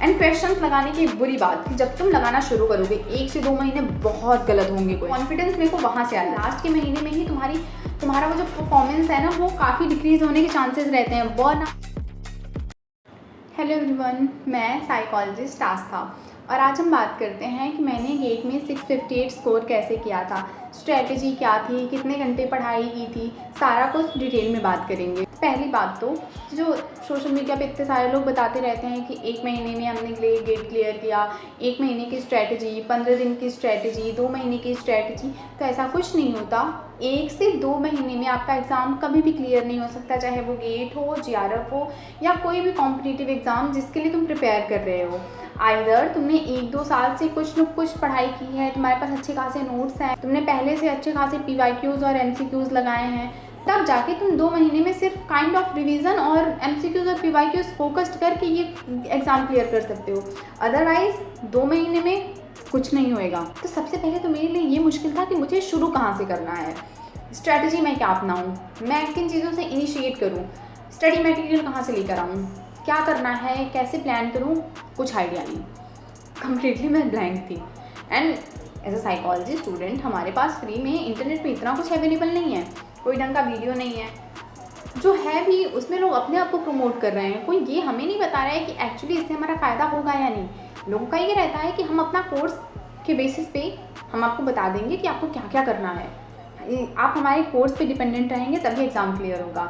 And questions लगाने की बुरी बात कि जब तुम लगाना शुरू करोगे 1 से 2 महीने बहुत गलत होंगे। कॉन्फिडेंस मेरे को वहाँ से आया, लास्ट के महीने में ही तुम्हारा वो जो परफॉर्मेंस है ना वो काफ़ी डिक्रीज होने के चांसेस रहते हैं। बर्न। हेलो एवरीवन, मैं साइकोलॉजिस्ट आस्था और आज हम बात करते हैं कि मैंने गेट में 658 स्कोर कैसे किया था, स्ट्रैटेजी क्या थी, कितने घंटे पढ़ाई की थी, सारा कुछ डिटेल में बात करेंगे। पहली बात तो जो सोशल मीडिया पे इतने सारे लोग बताते रहते हैं कि 1 महीने में हमने गेट क्लियर किया, 1 महीने की स्ट्रैटेजी, 15 दिन की स्ट्रैटेजी, 2 महीने की स्ट्रैटेजी, तो ऐसा कुछ नहीं होता। 1 से 2 महीने में आपका एग्ज़ाम कभी भी क्लियर नहीं हो सकता, चाहे वो गेट हो, जीआरएफ हो या कोई भी कॉम्पिटिटिव एग्ज़ाम जिसके लिए तुम प्रिपेयर कर रहे हो। आइदर तुमने 1-2 साल से कुछ न कुछ पढ़ाई की है, तुम्हारे पास अच्छे खासे नोट्स हैं, तुमने पहले से अच्छे खासे PYQs और MCQs लगाए हैं, तब जाके तुम 2 महीने में सिर्फ काइंड ऑफ रिवीजन और MCQs और PYQs फोकस्ड करके ये एग्ज़ाम क्लियर कर सकते हो। अदरवाइज़ 2 महीने में कुछ नहीं होएगा। तो सबसे पहले तो मेरे लिए ये मुश्किल था कि मुझे शुरू कहाँ से करना है, स्ट्रैटेजी मैं क्या अपनाऊँ, मैं किन चीज़ों से इनिशिएट करूँ, स्टडी मटेरियल कहाँ से लेकर आऊँ, क्या करना है, कैसे प्लान करूँ, कुछ आइडिया नहीं। कम्प्लीटली मैं ब्लैंक थी। And as a psychology student हमारे पास फ्री में इंटरनेट पे इतना कुछ अवेलेबल नहीं है, कोई ढंग का वीडियो नहीं है, जो है भी उसमें लोग अपने आप को प्रमोट कर रहे हैं। कोई ये हमें नहीं बता रहा है कि एक्चुअली इससे हमारा फ़ायदा होगा या नहीं। लोगों का ये रहता है कि हम अपना कोर्स के बेसिस पे हम आपको बता देंगे कि आपको क्या क्या करना है, आप हमारे कोर्स पे डिपेंडेंट रहेंगे तभी एग्ज़ाम क्लियर होगा।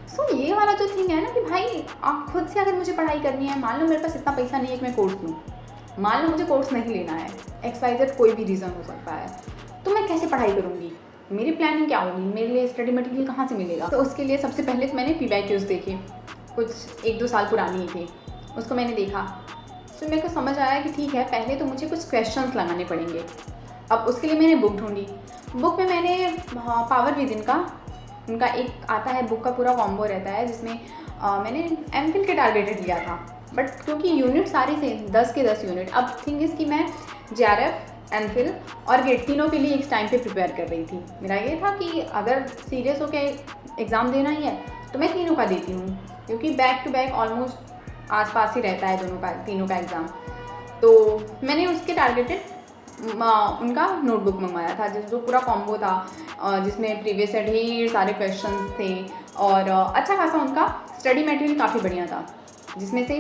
सो ये वाला जो थिंग है ना कि भाई आप खुद से अगर मुझे पढ़ाई करनी है, मान लो मेरे पास इतना पैसा नहीं है कि मैं कोर्स लूँ, मान लो मुझे कोर्स नहीं लेना है, XYZ कोई भी रीज़न हो सकता है, तो मैं कैसे पढ़ाई करूँगी, मेरी प्लानिंग क्या होगी, मेरे लिए स्टडी मटेरियल कहाँ से मिलेगा। तो उसके लिए सबसे पहले तो मैंने PYQs देखे, कुछ 1-2 साल पुरानी ही थी, उसको मैंने देखा। तो मेरे को समझ आया कि ठीक है, पहले तो मुझे कुछ क्वेश्चंस लगाने पड़ेंगे। अब उसके लिए मैंने बुक ढूंढी। बुक में मैंने पावर विदिन का उनका एक आता है, बुक का पूरा कॉम्बो रहता है जिसमें मैंने MPhil के टारगेटेड लिया था, बट क्योंकि यूनिट सारे से 10 के 10 यूनिट। अब थिंग इज़ कि मैं JRF, MPhil और गेट तीनों के लिए एक टाइम पे प्रिपेयर कर रही थी। मेरा ये था कि अगर सीरियस होकर एग्ज़ाम देना ही है तो मैं तीनों का देती हूँ, क्योंकि बैक टू बैक ऑलमोस्ट आसपास ही रहता है तीनों का एग्ज़ाम। तो मैंने उसके टारगेटेड उनका नोटबुक मंगवाया था, जो पूरा कॉम्बो था, जिसमें प्रीवियस से ढेर सारे क्वेश्चंस थे और अच्छा खासा उनका स्टडी मटेरियल काफ़ी बढ़िया था, जिसमें से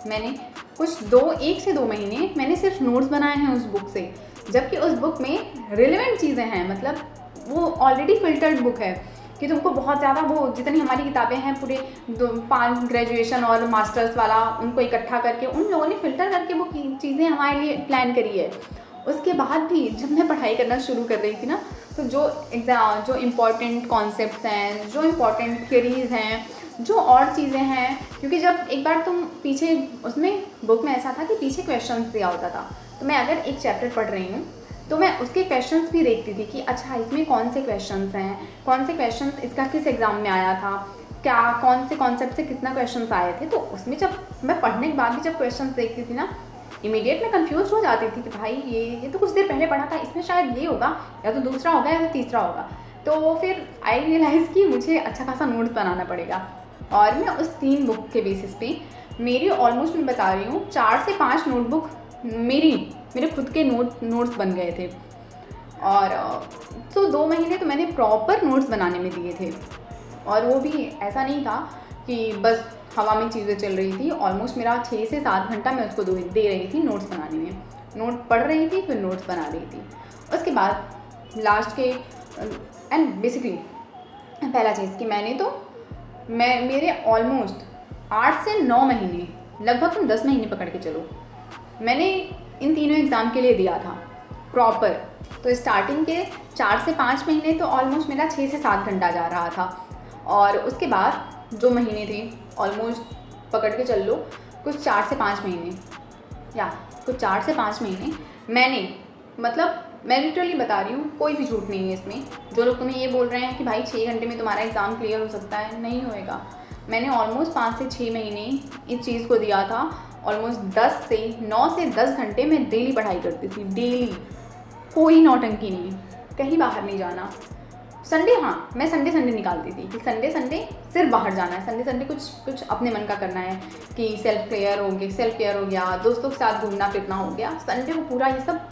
मैंने कुछ 1 से 2 महीने मैंने सिर्फ नोट्स बनाए हैं उस बुक से, जबकि उस बुक में रिलेवेंट चीज़ें हैं। मतलब वो ऑलरेडी फिल्टर्ड बुक है कि तुमको बहुत ज़्यादा वो जितनी हमारी किताबें हैं पूरे 5 ग्रेजुएशन और मास्टर्स वाला, उनको इकट्ठा करके उन लोगों ने फ़िल्टर करके वो चीज़ें हमारे लिए प्लान करी है। उसके बाद भी जब मैं पढ़ाई करना शुरू कर रही थी ना, तो जो इम्पॉर्टेंट कॉन्सेप्ट्स हैं, जो इम्पॉर्टेंट थ्योरीज़ हैं, जो और चीज़ें हैं, क्योंकि जब एक बार तुम पीछे उसमें बुक में ऐसा था कि पीछे क्वेश्चंस दिया होता था, तो मैं अगर एक चैप्टर पढ़ रही हूँ तो मैं उसके क्वेश्चंस भी देखती थी कि अच्छा इसमें कौन से क्वेश्चंस हैं, कौन से क्वेश्चंस इसका किस एग्ज़ाम में आया था, क्या कौन से कॉन्सेप्ट से कितना क्वेश्चंस आए थे। तो उसमें जब मैं पढ़ने के बाद भी जब क्वेश्चंस देखती थी ना, इमीडिएट मैं कंफ्यूज हो जाती थी कि भाई ये तो कुछ देर पहले पढ़ा था, इसमें शायद ये होगा या तो दूसरा होगा या तो तीसरा होगा। तो फिर आई रियलाइज़ कि मुझे अच्छा खासा नोट्स बनाना पड़ेगा, और मैं उस 3 बुक के बेसिस पे मेरी ऑलमोस्ट मैं बता रही हूँ 4 से 5 नोटबुक मेरे खुद के नोट्स बन गए थे। और तो 2 महीने तो मैंने प्रॉपर नोट्स बनाने में दिए थे, और वो भी ऐसा नहीं था कि बस हवा में चीज़ें चल रही थी। ऑलमोस्ट मेरा 6 से 7 घंटा मैं उसको दे रही थी नोट्स बनाने में, नोट पढ़ रही थी फिर नोट्स बना रही थी। उसके बाद लास्ट के एंड बेसिकली पहला चीज़ कि मेरे ऑलमोस्ट 8 से 9 महीने, लगभग तुम 10 महीने पकड़ के चलो, मैंने इन तीनों एग्ज़ाम के लिए दिया था प्रॉपर। तो स्टार्टिंग के 4 से 5 महीने तो ऑलमोस्ट मेरा 6 से 7 घंटा जा रहा था, और उसके बाद जो महीने थे ऑलमोस्ट पकड़ के चल लो कुछ 4 से 5 महीने मैं लिटरली बता रही हूँ, कोई भी झूठ नहीं है इसमें। जो लोग तुम्हें ये बोल रहे हैं कि भाई 6 घंटे में तुम्हारा एग्ज़ाम क्लियर हो सकता है, नहीं होएगा। मैंने ऑलमोस्ट 5 से 6 महीने इस चीज़ को दिया था। ऑलमोस्ट 9 से 10 घंटे मैं डेली पढ़ाई करती थी, डेली, कोई नौटंकी नहीं, कहीं बाहर नहीं जाना, संडे, हाँ मैं संडे निकालती थी कि संडे सिर्फ बाहर जाना है, संडे कुछ अपने मन का करना है कि सेल्फ केयर हो गया, दोस्तों के साथ घूमना फिरना हो गया। संडे को पूरा ये सब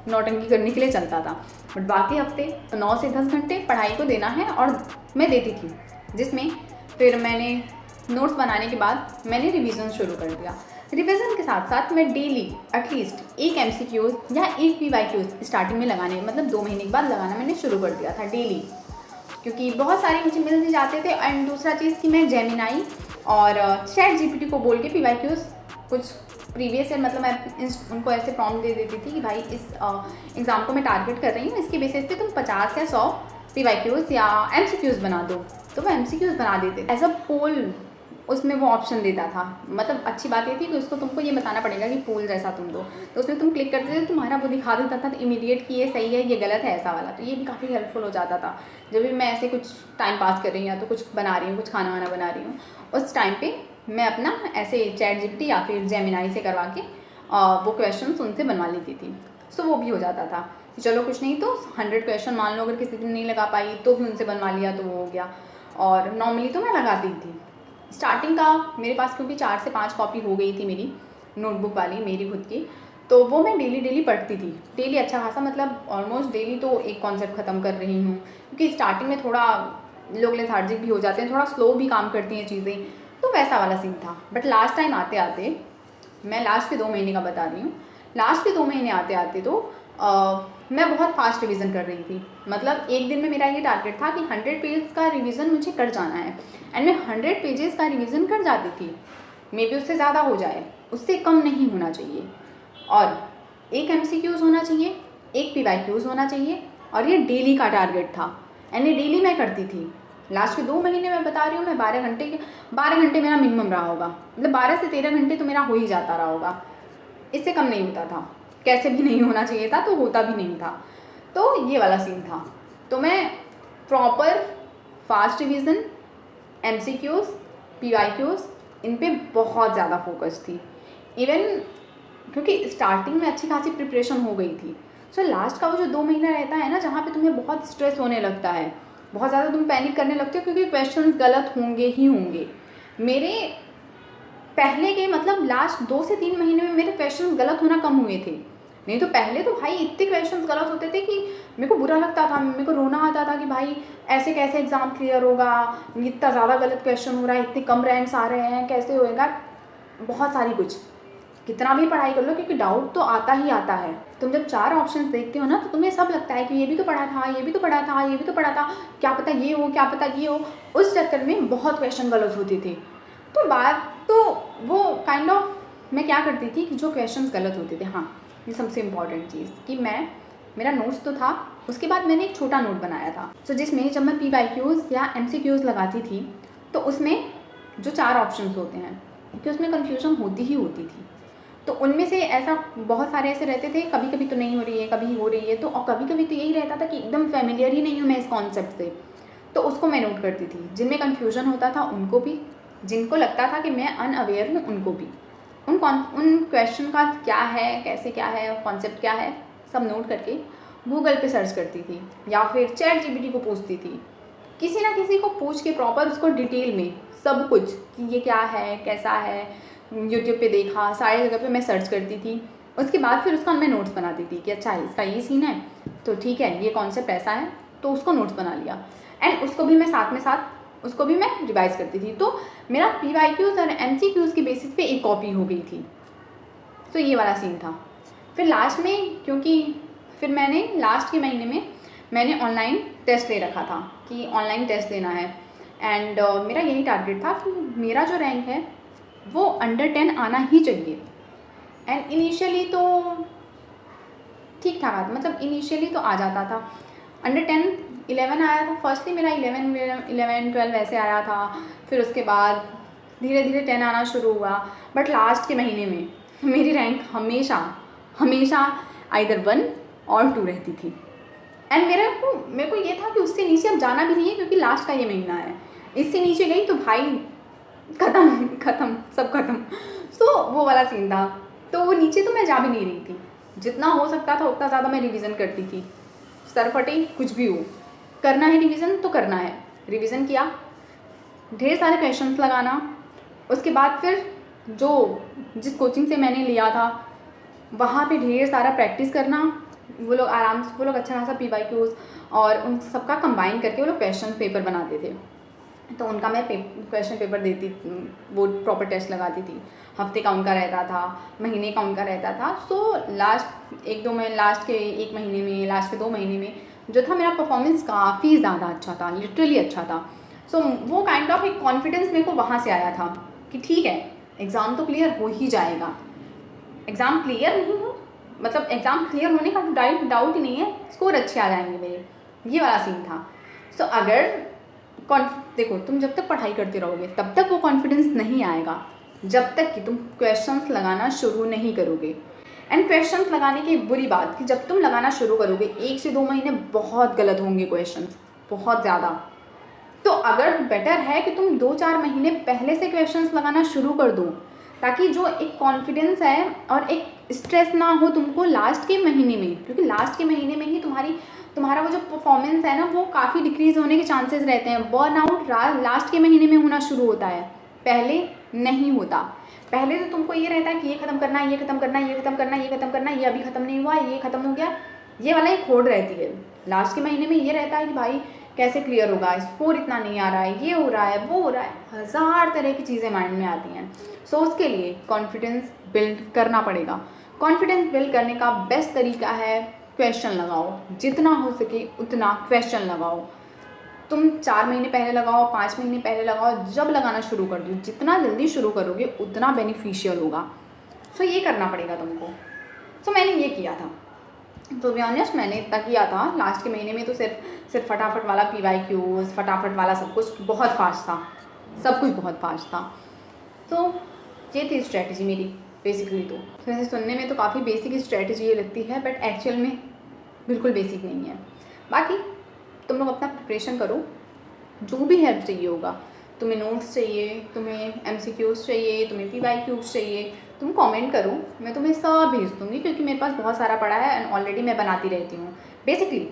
नौटंकी करने के लिए चलता था। बट बाकी हफ्ते तो 9 से 10 घंटे पढ़ाई को देना है और मैं देती थी, जिसमें फिर मैंने नोट्स बनाने के बाद मैंने रिवीजन शुरू कर दिया। रिवीजन के साथ साथ मैं डेली एटलीस्ट एक MCQs या एक PYQs स्टार्टिंग में लगाने, मतलब 2 महीने के बाद लगाना मैंने शुरू कर दिया था डेली, क्योंकि बहुत सारे मुझे मिल भी जाते थे। एंड दूसरा चीज़ कि मैं जेमिनाई और ChatGPT को बोल के PYQs कुछ प्रीवियस ईयर, मतलब मैं उनको ऐसे प्रॉम्प्ट दे देती थी कि भाई इस एग्ज़ाम को मैं टारगेट कर रही हूँ, इसके बेसिस पे तुम 50 या 100 PYQs या MCQs बना दो, तो वो MCQs बना देते एज अ पोल, उसमें वो ऑप्शन देता था। मतलब अच्छी बात ये थी कि उसको तुमको ये बताना पड़ेगा कि पोल जैसा तुम दो, तो उसमें तुम क्लिक करते थे, तुम्हारा वो दिखा देता था इमीडिएट कि ये सही है, ये गलत है, ऐसा वाला। तो ये भी काफ़ी हेल्पफुल हो जाता था। जब भी मैं ऐसे कुछ टाइम पास कर रही हूँ या तो कुछ बना रही हूँ, कुछ खाना वाना बना रही हूँ, उस टाइम पे मैं अपना ऐसे ChatGPT या फिर जेमिनाई से करवा के वो क्वेश्चन उनसे बनवा लेती थी। सो वो भी हो जाता था कि चलो कुछ नहीं तो 100 क्वेश्चन मान लो अगर किसी दिन नहीं लगा पाई तो भी उनसे बनवा लिया तो वो हो गया। और नॉर्मली तो मैं लगाती थी। स्टार्टिंग का मेरे पास क्योंकि 4 से 5 कॉपी हो गई थी मेरी नोटबुक वाली, मेरी खुद की, तो वो मैं डेली पढ़ती थी। डेली अच्छा खासा, मतलब ऑलमोस्ट डेली तो एक कॉन्सेप्ट ख़त्म कर रही हूँ, क्योंकि स्टार्टिंग में थोड़ा लोग लेथार्जिक भी हो जाते हैं, थोड़ा स्लो भी काम करती हैं चीज़ें, तो वैसा वाला सीन था। बट लास्ट टाइम आते आते, मैं लास्ट के 2 महीने का बता रही हूँ, लास्ट के 2 महीने आते आते तो मैं बहुत फास्ट रिवीजन कर रही थी। मतलब एक दिन में मेरा ये टारगेट था कि 100 पेज का रिवीजन मुझे कर जाना है, एंड मैं 100 पेजेस का रिवीजन कर जाती थी। मे बी उससे ज़्यादा हो जाए, उससे कम नहीं होना चाहिए। और एक MCQs होना चाहिए, एक PYQs होना चाहिए, और ये डेली का टारगेट था, एंड ये डेली मैं करती थी। लास्ट के 2 महीने मैं बता रही हूँ, मैं 12 घंटे मेरा मिनिमम रहा होगा, मतलब 12 से 13 घंटे तो मेरा हो ही जाता रहा होगा, इससे कम नहीं होता था। कैसे भी नहीं होना चाहिए था, तो होता भी नहीं था। तो ये वाला सीन था। तो मैं proper fast revision, MCQs, PYQs, इन पे बहुत ज़्यादा फोकस थी। इवन क्योंकि स्टार्टिंग में अच्छी खासी प्रिपरेशन हो गई थी। सो लास्ट का वो जो 2 महीना रहता है ना, जहाँ पे तुम्हें बहुत स्ट्रेस होने लगता है, बहुत ज़्यादा तुम पैनिक करने लगते हो, क्योंकि क्वेश्चंस गलत होंगे ही होंगे। मेरे पहले के मतलब लास्ट 2 से 3 महीने में मेरे क्वेश्चंस गलत होना कम हुए थे। नहीं तो पहले तो भाई इतने क्वेश्चंस गलत होते थे कि मेरे को बुरा लगता था, मेरे को रोना आता था कि भाई ऐसे कैसे एग्ज़ाम क्लियर होगा, इतना ज़्यादा गलत क्वेश्चन हो रहा है, इतने कम रैंक्स आ रहे हैं, कैसे होएगा। बहुत सारी कुछ, कितना भी पढ़ाई कर लो, क्योंकि डाउट तो आता ही आता है। तुम जब 4 ऑप्शंस देखते हो ना, तो तुम्हें सब लगता है कि ये भी तो पढ़ा था, ये भी तो पढ़ा था, ये भी तो पढ़ा था, क्या पता ये हो, क्या पता ये हो। उस चक्कर में बहुत क्वेश्चन गलत होते थे। तो बात तो वो काइंड ऑफ मैं क्या करती थी कि जो क्वेश्चंस गलत होते थे, हाँ ये सबसे इम्पॉर्टेंट चीज़ कि मेरा नोट्स तो था, उसके बाद मैंने एक छोटा नोट बनाया था। सो जिसमें जब मैं PYQs या MCQs लगाती थी, तो उसमें जो 4 ऑप्शंस होते हैं, क्योंकि उसमें कन्फ्यूजन होती ही होती थी, तो उनमें से ऐसा बहुत सारे ऐसे रहते थे, कभी कभी तो नहीं हो रही है, कभी हो रही है, तो और कभी कभी तो यही रहता था कि एकदम फेमिलियर ही नहीं हूँ मैं इस कॉन्सेप्ट से, तो उसको मैं नोट करती थी। जिनमें कन्फ्यूजन होता था उनको भी, जिनको लगता था कि मैं अनअवेयर हूँ उनको भी, उन क्वेश्चन का क्या है, कैसे क्या है, कॉन्सेप्ट क्या है, सब नोट करके गूगल पे सर्च करती थी या फिर ChatGPT को पूछती थी। किसी ना किसी को पूछ के प्रॉपर उसको डिटेल में सब कुछ कि ये क्या है, कैसा है, यूट्यूब पे देखा, सारी जगह पे मैं सर्च करती थी। उसके बाद फिर उसका मैं नोट्स बनाती थी कि अच्छा इसका ये सीन है, तो ठीक है ये कॉन्सेप्ट ऐसा है, तो उसको नोट्स बना लिया। एंड उसको भी मैं उसको भी मैं रिवाइज़ करती थी। तो मेरा PYQs और MCQs के बेसिस पे एक कॉपी हो गई थी। तो ये वाला सीन था। फिर लास्ट में, क्योंकि फिर मैंने लास्ट के महीने में मैंने ऑनलाइन टेस्ट ले रखा था कि ऑनलाइन टेस्ट देना है, एंड मेरा यही टारगेट था कि मेरा जो रैंक है वो अंडर 10 आना ही चाहिए। एंड इनिशियली तो ठीक ठाक आता, मतलब इनिशियली तो आ जाता था, अंडर 10 11 आया था। फर्स्टली मेरा 11 12 ऐसे आया था, फिर उसके बाद धीरे धीरे 10 आना शुरू हुआ। बट लास्ट के महीने में मेरी रैंक हमेशा आइदर 1 और 2 रहती थी। एंड मेरे को ये था कि उससे नीचे अब जाना भी नहीं है, क्योंकि लास्ट का ये महीना है, इससे नीचे गई तो भाई ख़त्म सब ख़त्म। सो वो वाला सीन था। तो वो नीचे तो मैं जा भी नहीं रही थी, जितना हो सकता था उतना ज़्यादा मैं रिवीजन करती थी, सर फटे कुछ भी हो। करना है रिवीजन तो करना है। रिवीजन किया, ढेर सारे क्वेश्चंस लगाना, उसके बाद फिर जिस कोचिंग से मैंने लिया था वहाँ पे ढेर सारा प्रैक्टिस करना। वो लोग अच्छा खासा PYQs और उन सबका कंबाइन करके वो लोग क्वेश्चन पेपर बनाते थे, तो उनका मैं क्वेश्चन पेपर देती, वो प्रॉपर टेस्ट लगाती थी। हफ्ते का उनका रहता था, महीने का उनका रहता था। सो लास्ट के 1 महीने में, लास्ट के 2 महीने में जो था मेरा परफॉर्मेंस काफ़ी ज़्यादा अच्छा था, लिटरली अच्छा था। सो वो काइंड ऑफ एक कॉन्फिडेंस मेरे को वहाँ से आया था कि ठीक है, एग्ज़ाम तो क्लियर हो ही जाएगा। एग्ज़ाम क्लियर नहीं हो मतलब एग्ज़ाम क्लियर होने का डाउट ही नहीं है, स्कोर अच्छे आ जाएंगे मेरे, ये वाला सीन था। सो अगर देखो, तुम जब तक पढ़ाई करते रहोगे तब तक वो कॉन्फिडेंस नहीं आएगा जब तक कि तुम क्वेश्चंस लगाना शुरू नहीं करोगे। एंड क्वेश्चंस लगाने की बुरी बात कि जब तुम लगाना शुरू करोगे 1 से 2 महीने बहुत गलत होंगे क्वेश्चंस, बहुत ज़्यादा। तो अगर बेटर है कि तुम 2-4 महीने पहले से क्वेश्चंस लगाना शुरू कर दो, ताकि जो एक कॉन्फिडेंस है और एक स्ट्रेस ना हो तुमको लास्ट के महीने में, क्योंकि लास्ट के महीने में ही तुम्हारा वो जो परफॉर्मेंस है ना वो काफ़ी डिक्रीज़ होने के चांसेस रहते हैं। बर्नआउट लास्ट के महीने में होना शुरू होता है, पहले नहीं होता। पहले तो तुमको ये रहता है कि ये ख़त्म करना है, ये ख़त्म करना है, ये ख़त्म करना है, ये ख़त्म करना है, ये अभी ख़त्म नहीं हुआ, ये ख़त्म हो गया, ये वाला एक होड़ रहती है। लास्ट के महीने में ये रहता है कि भाई कैसे क्लियर होगा, स्कोर इतना नहीं आ रहा है, ये हो रहा है, वो हो रहा है, हज़ार तरह की चीज़ें माइंड में आती हैं। सो उसके लिए कॉन्फिडेंस बिल्ड करना पड़ेगा। कॉन्फिडेंस बिल्ड करने का बेस्ट तरीका है क्वेश्चन लगाओ, जितना हो सके उतना क्वेश्चन लगाओ। तुम 4 महीने पहले लगाओ, 5 महीने पहले लगाओ, जब लगाना शुरू कर दो, जितना जल्दी शुरू करोगे उतना बेनिफिशियल होगा। सो ये करना पड़ेगा तुमको। सो मैंने ये किया था, तो बी ऑनेस्ट मैंने इतना किया था। लास्ट के महीने में तो सिर्फ फटाफट वाला PYQs, फटाफट वाला सब कुछ बहुत फास्ट था, सब कुछ बहुत फास्ट था। तो ये थी स्ट्रैटेजी मेरी बेसिकली। तो वैसे सुनने में तो काफ़ी बेसिक स्ट्रैटेजी ये लगती है, बट एक्चुअल में बिल्कुल बेसिक नहीं है। बाकी तुम लोग अपना प्रिपरेशन करो, जो भी हेल्प चाहिए होगा, तुम्हें नोट्स चाहिए, तुम्हें MCQs चाहिए, तुम्हें PYQs चाहिए, तुम कमेंट करो, मैं तुम्हें सब भेज दूँगी, क्योंकि मेरे पास बहुत सारा पड़ा है एंड ऑलरेडी मैं बनाती रहती हूँ। बेसिकली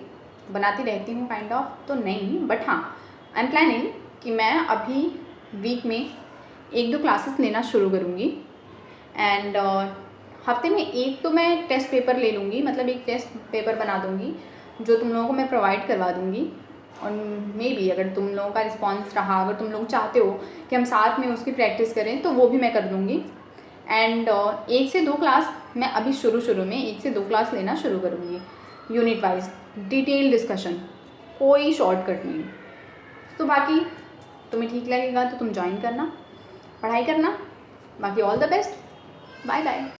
बनाती रहती हूँ काइंड ऑफ, तो नहीं, बट हाँ आई एम प्लानिंग कि मैं अभी वीक में 1-2 क्लासेस लेना शुरू करूँगी। एंड हफ्ते में एक तो मैं टेस्ट पेपर ले लूँगी, मतलब एक टेस्ट पेपर बना दूँगी जो तुम लोगों को मैं प्रोवाइड करवा दूँगी। और मे बी अगर तुम लोगों का रिस्पांस रहा, अगर तुम लोग चाहते हो कि हम साथ में उसकी प्रैक्टिस करें, तो वो भी मैं कर दूँगी। एंड 1 से 2 क्लास मैं अभी शुरू में 1 से 2 क्लास लेना शुरू करूँगी, यूनिट वाइज डिटेल डिस्कशन, कोई शॉर्टकट नहीं। तो बाकी तुम्हें ठीक लगेगा तो तुम ज्वाइन करना, पढ़ाई करना। बाकी all the best, bye bye.